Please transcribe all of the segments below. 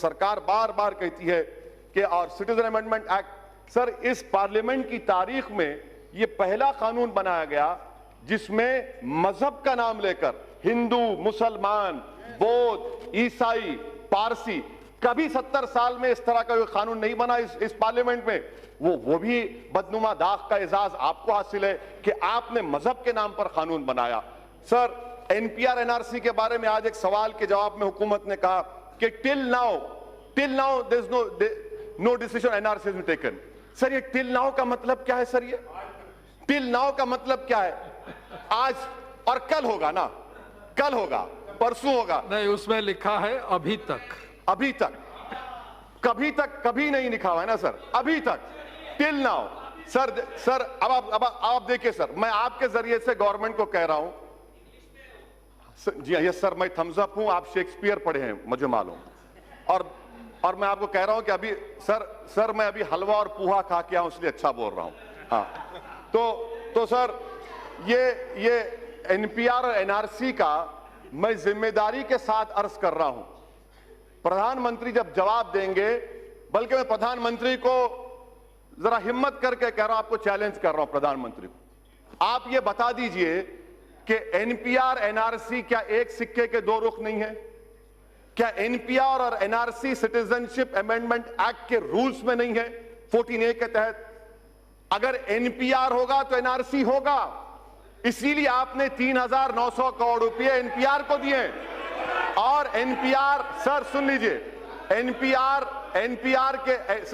सरकार बार बार कहती है कि और सिटीजन अमेंडमेंट एक्ट, सर इस पार्लियामेंट की तारीख में यह पहला कानून बनाया गया जिसमें मजहब का नाम लेकर हिंदू, मुसलमान, बौद्ध, ईसाई, पारसी, कभी 70 साल में इस तरह का कोई कानून नहीं बना इस पार्लियामेंट में। वो भी बदनुमा दाग का एजाज आपको हासिल है कि आपने मजहब के नाम पर कानून बनाया। सर एनपीआर एनआरसी के बारे में आज एक सवाल के जवाब में हुकूमत ने कहा कि till now there is no decision NRC has been taken. Sir ये टिल नाउ का मतलब क्या है? सर ये टिल नाउ का मतलब क्या है? आज और कल होगा ना, कल होगा, परसों होगा। नहीं, उसमें लिखा है अभी तक। अभी तक, कभी तक, कभी नहीं लिखा हुआ है ना सर, अभी तक, टिल नाउ। सर अब आप देखिए सर, मैं आपके जरिए से गवर्नमेंट को कह रहा हूं, जी यस सर, मैं थम्स अप हूं, आप शेक्सपियर पढ़े हैं मुझे मालूम, और मैं आपको कह रहा हूं कि अभी सर मैं अभी हलवा और पूहा खा के आऊं इसलिए अच्छा बोल रहा हूं। हाँ तो सर ये एनपीआर और एनआरसी का मैं जिम्मेदारी के साथ अर्ज कर रहा हूं। प्रधानमंत्री जब जवाब देंगे, बल्कि मैं प्रधानमंत्री को जरा हिम्मत करके कह रहा हूं, आपको चैलेंज कर रहा हूं प्रधानमंत्री को, आप ये बता दीजिए कि एनपीआर एनआरसी क्या एक सिक्के के दो रुख नहीं है? क्या एनपीआर और एनआरसी सिटीजनशिप अमेंडमेंट एक्ट के रूल्स में नहीं है 14A के तहत? अगर एनपीआर होगा तो एनआरसी होगा, इसीलिए आपने 3,900 करोड़ रुपए एनपीआर को दिए। और एनपीआर, सर सुन लीजिए, एनपीआर के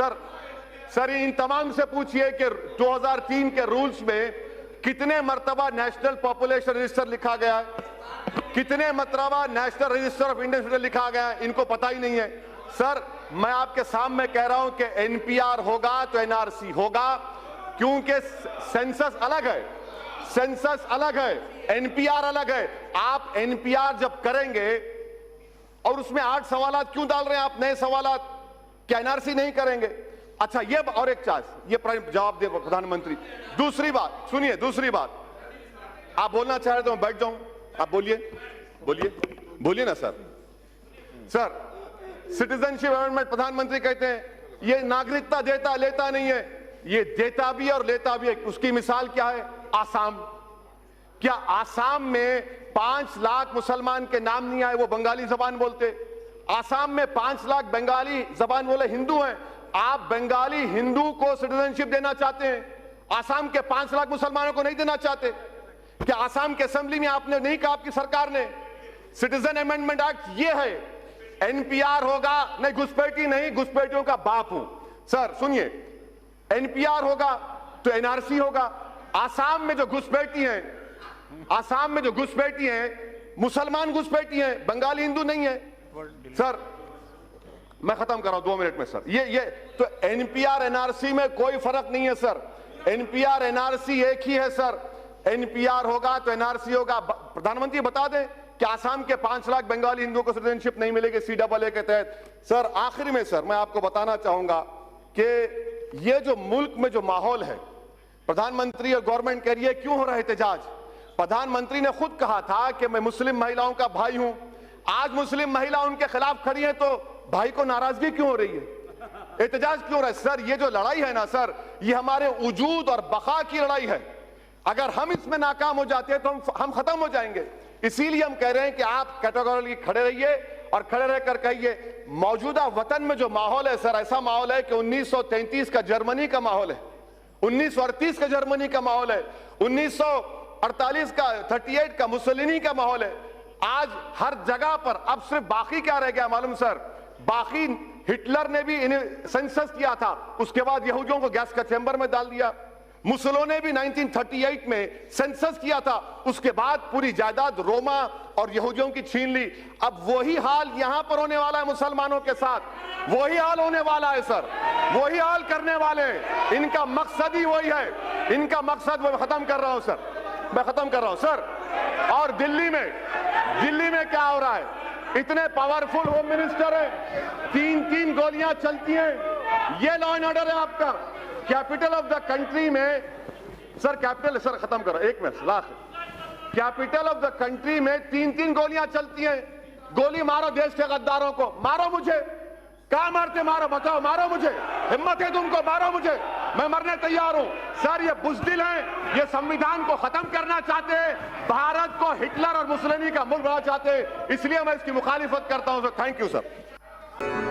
सर इन तमाम से पूछिए कि 2003 के रूल्स में कितने मर्तबा नेशनल पॉपुलेशन रजिस्टर लिखा गया है, कितने मर्तबा national register of Indian citizen लिखा गया है, इनको पता ही नहीं है। सर मैं आपके सामने कह रहा हूं कि एनपीआर होगा तो एनआरसी होगा, क्योंकि सेंसस अलग है, सेंसस अलग है, एनपीआर अलग है। आप एनपीआर जब करेंगे और उसमें 8 सवालात क्यों डाल रहे हैं आप, नए सवालात, क्या एनआरसी नहीं करेंगे? अच्छा ये और एक चांस, ये जवाब दे प्रधानमंत्री। दूसरी बात सुनिए, दूसरी बात, आप बोलना चाह रहे तो मैं बैठ जाऊं, आप बोलिए ना सर। सिटीजनशिप अमेंडमेंट, प्रधानमंत्री कहते हैं ये नागरिकता देता लेता नहीं है, ये देता भी है और लेता भी है। उसकी मिसाल क्या है? आसाम। क्या आसाम में 5 लाख मुसलमान के नाम नहीं आए, वो बंगाली जबान बोलते? आसाम में 5 लाख बंगाली जबान बोले हिंदू हैं, आप बंगाली हिंदू को सिटीजनशिप देना चाहते हैं, आसाम के 5 लाख मुसलमानों को नहीं देना चाहते? क्या आसाम के असेंबली में आपने नहीं कहा आपकी सरकार ने सिटीजन अमेंडमेंट एक्ट ये है, एनपीआर होगा? नहीं, घुसपैठी नहीं, घुसपैठियों का बाप हूं। सर सुनिए, एनपीआर होगा तो एनआरसी होगा। आसाम में जो घुसपैठी हैं, मुसलमान घुसपैठी हैं, बंगाली हिंदू नहीं है। सर मैं खत्म कर रहा हूं 2 मिनट में सर। ये तो एनपीआर एनआरसी में कोई फर्क नहीं है सर, एनपीआर एनआरसी एक ही है सर। एनपीआर होगा तो एनआरसी होगा। प्रधानमंत्री बता दें कि आसाम के 5 लाख बंगाली हिंदुओं को सिटीजनशिप नहीं मिलेगी CAA के तहत। सर आखिर में सर मैं आपको बताना चाहूंगा कि ये जो मुल्क में जो माहौल है, प्रधानमंत्री और गवर्नमेंट कह रही है क्यों हो रहा है एहतजाज? प्रधानमंत्री ने खुद कहा था कि मैं मुस्लिम महिलाओं का भाई हूं। आज मुस्लिम महिला उनके खिलाफ खड़ी है तो भाई को नाराजगी क्यों हो रही है, एहतजाज क्यों हो रहा है? सर ये जो लड़ाई है ना सर, ये हमारे वजूद और बका की लड़ाई है। अगर हम इसमें नाकाम हो जाते हैं तो हम खत्म हो जाएंगे। इसीलिए हम कह रहे हैं कि आप कैटेगोरिकली खड़े रहिए और खड़े रहकर कहिए मौजूदा वतन में जो माहौल है सर, ऐसा माहौल है कि 1933 का जर्मनी का माहौल है, 1938 का जर्मनी का माहौल है, 1948 का 38 का मुसोलिनी का माहौल है। आज हर जगह पर अब सिर्फ बाकी क्या रह गया मालूम सर? बाकी हिटलर ने भी इन्हें सेंसस किया था, उसके बाद यहूदियों को गैस का चैम्बर में डाल दिया। मुसोलिनी ने भी 1938 में सेंसस किया था, उसके बाद पूरी जायदाद रोमा और यहूदियों की छीन ली। अब वही हाल यहां पर होने वाला है मुसलमानों के साथ, वही हाल होने वाला है सर, वही हाल करने वाले हैं। इनका मकसद ही वही है, इनका मकसद मैं खत्म कर रहा हूं सर, मैं खत्म कर रहा हूं सर। और दिल्ली में क्या हो रहा है? इतने पावरफुल होम मिनिस्टर हैं, 3-3 गोलियां चलती हैं, ये लॉ एंड ऑर्डर है आपका। कैपिटल ऑफ द कंट्री में सर, कैपिटल सर खत्म करो, 1 minute last, capital of the country में 3-3 गोलियां चलती हैं। गोली मारो देश के गद्दारों को, मारो मुझे, कहां मारते, मारो, बताओ, मारो मुझे, हिम्मत है तुमको, मारो मुझे, मैं मरने तैयार हूं। सर ये बुज़दिल हैं, ये संविधान को खत्म करना चाहते हैं, भारत को हिटलर और मुसोलिनी का मुल्क बनाना चाहते हैं, इसलिए मैं इसकी मुखालिफत करता हूं सर। Thank you sir.